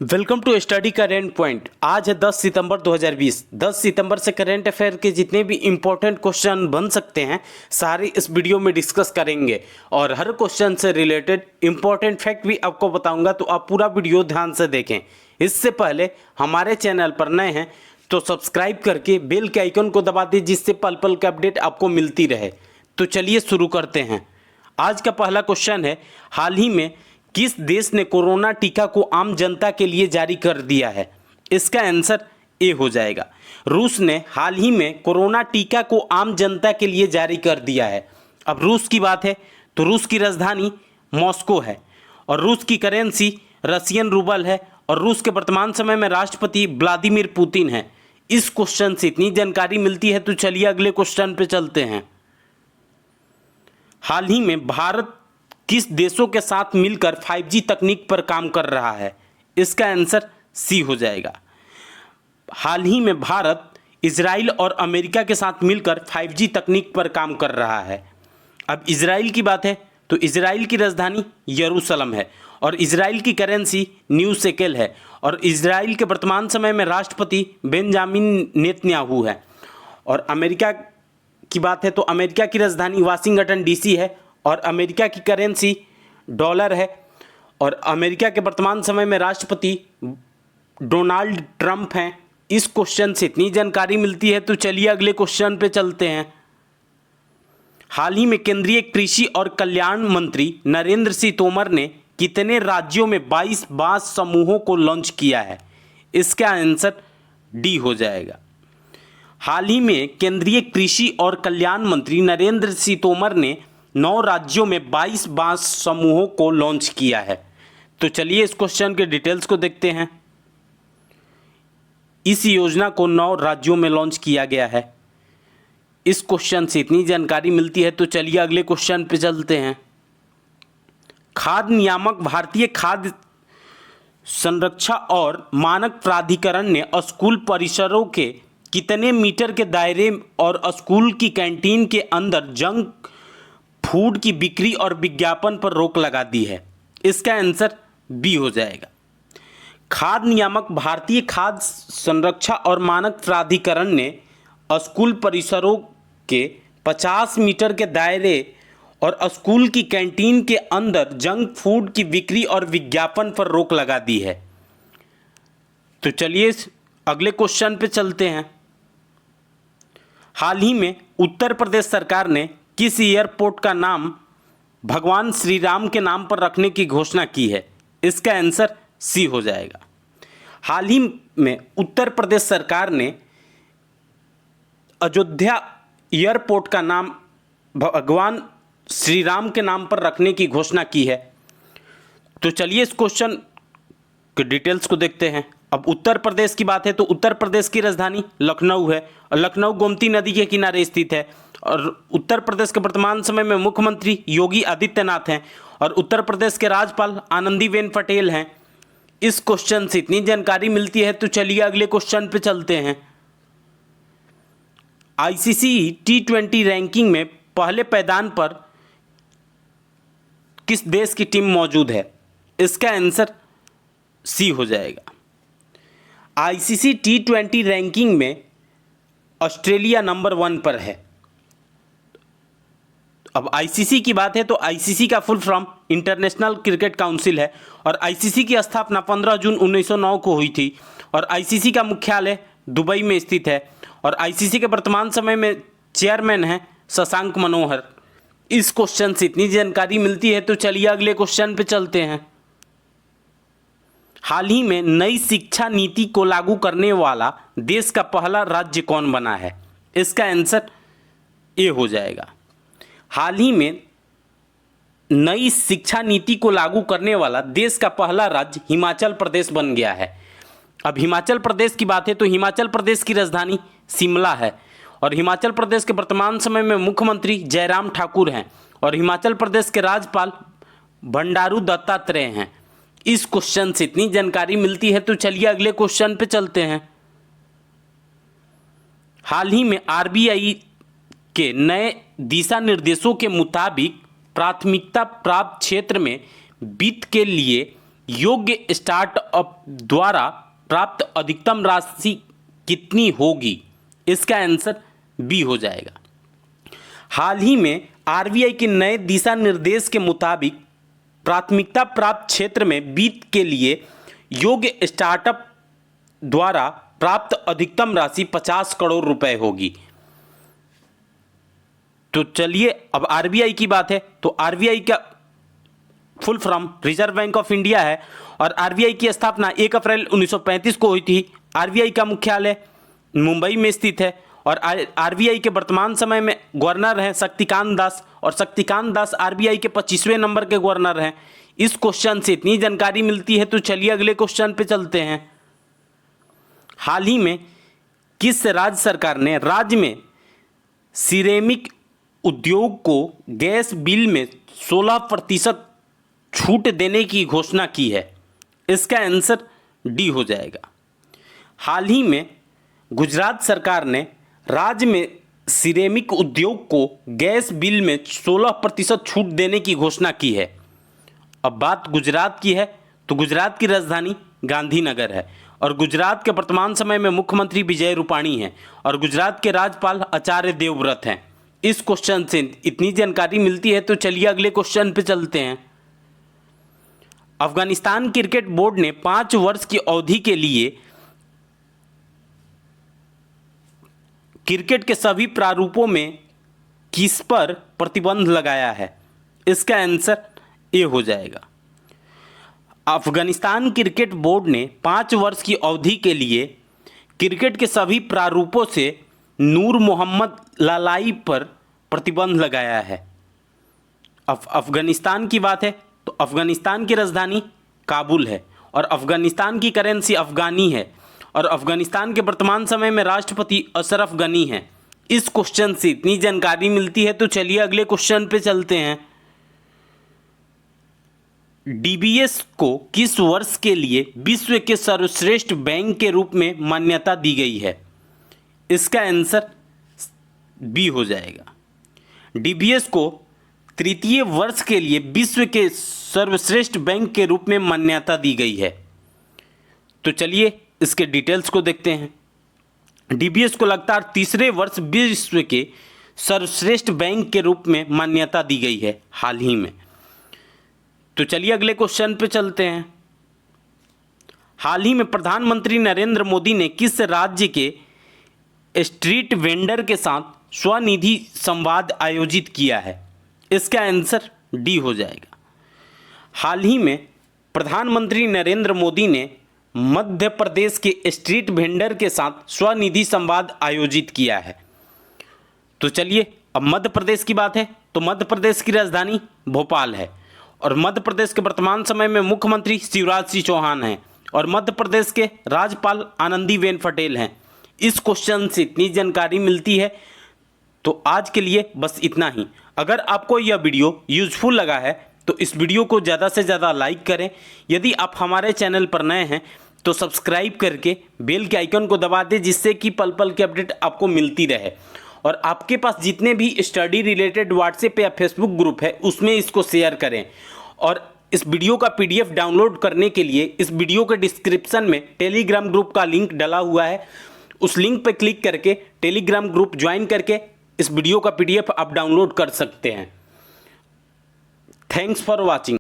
Welcome to study current point. आज है 10 सितंबर 2020। 10 सितंबर से करेंट अफेयर के जितने भी इंपॉर्टेंट क्वेश्चन बन सकते हैं सारे इस वीडियो में डिस्कस करेंगे और हर क्वेश्चन से रिलेटेड इंपॉर्टेंट फैक्ट भी आपको बताऊंगा, तो आप पूरा वीडियो ध्यान से देखें। इससे पहले हमारे चैनल पर नए हैं तो सब्सक्राइब करके बेल के आइकन को दबा दीजिए, जिससे पल पल की अपडेट आपको मिलती रहे। तो चलिए शुरू करते हैं। आज का पहला क्वेश्चन है, हाल ही में किस देश ने कोरोना टीका को आम जनता के लिए जारी कर दिया है? इसका आंसर ए हो जाएगा। रूस ने हाल ही में कोरोना टीका को आम जनता के लिए जारी कर दिया है। अब रूस की बात है तो रूस की राजधानी मॉस्को है और रूस की करेंसी रशियन रूबल है और रूस के वर्तमान समय में राष्ट्रपति व्लादिमीर पुतिन है। इस क्वेश्चन से इतनी जानकारी मिलती है, तो चलिए अगले क्वेश्चन पे चलते हैं। हाल ही में भारत किस देशों के साथ मिलकर 5G तकनीक पर काम कर रहा है? इसका आंसर सी हो जाएगा। हाल ही में भारत इजराइल और अमेरिका के साथ मिलकर 5G तकनीक पर काम कर रहा है। अब इजराइल की बात है तो इजराइल की राजधानी यरूशलेम है और इजराइल की करेंसी न्यू शेकेल है और इजराइल के वर्तमान समय में राष्ट्रपति बेंजामिन नेतन्याहू है। और अमेरिका की बात है तो अमेरिका की राजधानी वाशिंगटन डीसी है और अमेरिका की करेंसी डॉलर है और अमेरिका के वर्तमान समय में राष्ट्रपति डोनाल्ड ट्रंप हैं। इस क्वेश्चन से इतनी जानकारी मिलती है, तो चलिए अगले क्वेश्चन पे चलते हैं। हाल ही में केंद्रीय कृषि और कल्याण मंत्री नरेंद्र सिंह तोमर ने कितने राज्यों में 22 बांस समूहों को लॉन्च किया है? इसका आंसर डी हो जाएगा। हाल ही में केंद्रीय कृषि और कल्याण मंत्री नरेंद्र सिंह तोमर ने 9 राज्यों में 22 बांस समूहों को लॉन्च किया है। तो चलिए इस क्वेश्चन के डिटेल्स को देखते हैं। इस योजना को 9 राज्यों में लॉन्च किया गया है। इस क्वेश्चन से इतनी जानकारी मिलती है, तो चलिए अगले क्वेश्चन पे चलते हैं। खाद्य नियामक भारतीय खाद्य संरक्षा और मानक प्राधिकरण ने स्कूल परिसरों के कितने मीटर के दायरे और स्कूल की कैंटीन के अंदर जंक फूड की बिक्री और विज्ञापन पर रोक लगा दी है? इसका आंसर बी हो जाएगा। खाद्य नियामक भारतीय खाद्य संरक्षा और मानक प्राधिकरण ने स्कूल परिसरों के 50 मीटर के दायरे और स्कूल की कैंटीन के अंदर जंक फूड की बिक्री और विज्ञापन पर रोक लगा दी है। तो चलिए अगले क्वेश्चन पे चलते हैं। हाल ही में उत्तर प्रदेश सरकार ने किस एयरपोर्ट का नाम भगवान श्री राम के नाम पर रखने की घोषणा की है? इसका आंसर सी हो जाएगा। हाल ही में उत्तर प्रदेश सरकार ने अयोध्या एयरपोर्ट का नाम भगवान श्री राम के नाम पर रखने की घोषणा की है। तो चलिए इस क्वेश्चन के डिटेल्स को देखते हैं। अब उत्तर प्रदेश की बात है तो उत्तर प्रदेश की राजधानी लखनऊ है और लखनऊ गोमती नदी के किनारे स्थित है और उत्तर प्रदेश के वर्तमान समय में मुख्यमंत्री योगी आदित्यनाथ हैं और उत्तर प्रदेश के राज्यपाल आनंदीबेन पटेल हैं। इस क्वेश्चन से इतनी जानकारी मिलती है, तो चलिए अगले क्वेश्चन पे चलते हैं। आईसीसी T20 रैंकिंग में पहले पायदान पर किस देश की टीम मौजूद है? इसका आंसर सी हो जाएगा। आईसीसी T20 रैंकिंग में ऑस्ट्रेलिया नंबर 1 पर है। अब आईसीसी की बात है तो आईसीसी का full form international cricket council है और आईसीसी की स्थापना 15 जून 1909 को हुई थी और आईसीसी का मुख्यालय दुबई में स्थित है और आईसीसी के वर्तमान समय में चेयरमैन हैं शशांक मनोहर। इस क्वेश्चन से इतनी जानकारी मिलती है, तो चलिए अगले क्वेश्चन पे चलते हैं। हाल ही में नई शिक्षा नीति को लागू करने वाला देश का पहला राज्य कौन बना है? इसका आंसर ए हो जाएगा। हाल ही में नई शिक्षा नीति को लागू करने वाला देश का पहला राज्य हिमाचल प्रदेश बन गया है। अब हिमाचल प्रदेश की बात है तो हिमाचल प्रदेश की राजधानी शिमला है और हिमाचल प्रदेश के वर्तमान समय में मुख्यमंत्री जयराम ठाकुर हैं और हिमाचल प्रदेश के राज्यपाल बंडारू दत्तात्रेय हैं। इस क्वेश्चन से इतनी जानकारी मिलती है, तो चलिए अगले क्वेश्चन पे चलते हैं। हाल ही में आरबीआई के नए दिशा निर्देशों के मुताबिक प्राथमिकता प्राप्त क्षेत्र में वित्त के लिए योग्य स्टार्टअप द्वारा प्राप्त अधिकतम राशि कितनी होगी? इसका आंसर बी हो जाएगा। हाल ही में आरबीआई के नए दिशा निर्देश के मुताबिक प्राथमिकता प्राप्त क्षेत्र में वित्त के लिए योग्य स्टार्टअप द्वारा प्राप्त अधिकतम राशि 50 करोड़ रुपए होगी। तो चलिए अब आरबीआई की बात है। तो आरबीआई का full form reserve bank of India है और आरबीआई की स्थापना 1 अप्रैल 1935 को हुई थी। आरबीआई का मुख्यालय मुंबई में स्थित है और आरबीआई के वर्तमान समय में गवर्नर हैं शक्तिकांत दास, और शक्तिकांत दास आरबीआई के 25वें नंबर के गवर्नर हैं। इस क्वेश्चन से इतनी जानकारी मिलती है। तो चलिए अगले क्वेश्चन पे चलते हैं। हाल ही में किस राज्य सरकार ने राज्य में सिरेमिक उद्योग को गैस बिल में 16% छूट देने की घोषणा की है? इसका आंसर डी हो जाएगा। हाल ही में गुजरात सरकार ने राज्य में सिरेमिक उद्योग को गैस बिल में 16% छूट देने की घोषणा की है। अब बात गुजरात की है तो गुजरात की राजधानी गांधीनगर है और गुजरात के वर्तमान समय में मुख्यमंत्री विजय रूपाणी हैं और गुजरात के राज्यपाल आचार्य देवव्रत हैं। इस क्वेश्चन से इतनी जानकारी मिलती है। तो चलिए अगले क्वेश्चन पे चलते हैं। अफगानिस्तान क्रिकेट बोर्ड ने 5 वर्ष की अवधि के लिए क्रिकेट के सभी प्रारूपों में किस पर प्रतिबंध लगाया है? इसका आंसर ए हो जाएगा। अफगानिस्तान क्रिकेट बोर्ड ने 5 वर्ष की अवधि के लिए क्रिकेट के सभी प्रारूपों से नूर मोहम्मद लालाई पर प्रतिबंध लगाया है। अफगानिस्तान की बात है तो अफगानिस्तान की राजधानी काबुल है और अफगानिस्तान की करेंसी अफगानी है और अफगानिस्तान के वर्तमान समय में राष्ट्रपति अशरफ गनी हैं। इस क्वेश्चन से इतनी जानकारी मिलती है। तो चलिए अगले क्वेश्चन पे चलते हैं। डीबीएस को किस वर्ष के लिए विश्व के सर्वश्रेष्ठ बैंक के रूप में मान्यता दी गई है? इसका आंसर बी हो जाएगा। डीबीएस को तृतीय वर्ष के लिए विश्व के सर्वश्रेष्ठ बैंक के रूप में मान्यता दी गई है। तो चलिए इसके डिटेल्स को देखते हैं। डीबीएस को लगातार तीसरे वर्ष विश्व के सर्वश्रेष्ठ बैंक के रूप में मान्यता दी गई है हाल ही में। तो चलिए अगले क्वेश्चन पे चलते हैं। हाल ही में प्रधानमंत्री नरेंद्र मोदी ने किस राज्य के स्ट्रीट वेंडर के साथ स्वनिधि संवाद आयोजित किया है? इसका आंसर डी हो जाएगा। हाल ही में प्रधानमंत्री नरेंद्र मोदी ने मध्य प्रदेश के स्ट्रीट वेंडर के साथ स्वनिधि संवाद आयोजित किया है। तो चलिए अब मध्य प्रदेश की बात है तो मध्य प्रदेश की राजधानी भोपाल है और मध्य प्रदेश के वर्तमान समय में मुख्यमंत्री शिवराज सिंह चौहान हैं और मध्य प्रदेश के राज्यपाल आनंदीबेन पटेल हैं। इस क्वेश्चन से इतनी जानकारी मिलती है। तो आज के लिए बस इतना ही। अगर आपको यह वीडियो यूजफुल लगा है तो इस वीडियो को ज़्यादा से ज़्यादा लाइक करें। यदि आप हमारे चैनल पर नए हैं तो सब्सक्राइब करके बेल के आइकन को दबा दें, जिससे कि पल पल की अपडेट आपको मिलती रहे। और आपके पास जितने भी स्टडी रिलेटेड व्हाट्सएप या फेसबुक ग्रुप है उसमें इसको शेयर करें। और इस वीडियो का पीडीएफ डाउनलोड करने के लिए इस वीडियो के डिस्क्रिप्शन में टेलीग्राम ग्रुप का लिंक डला हुआ है। उस लिंक पर क्लिक करके टेलीग्राम ग्रुप ज्वाइन करके इस वीडियो का पीडीएफ आप डाउनलोड कर सकते हैं। Thanks for watching.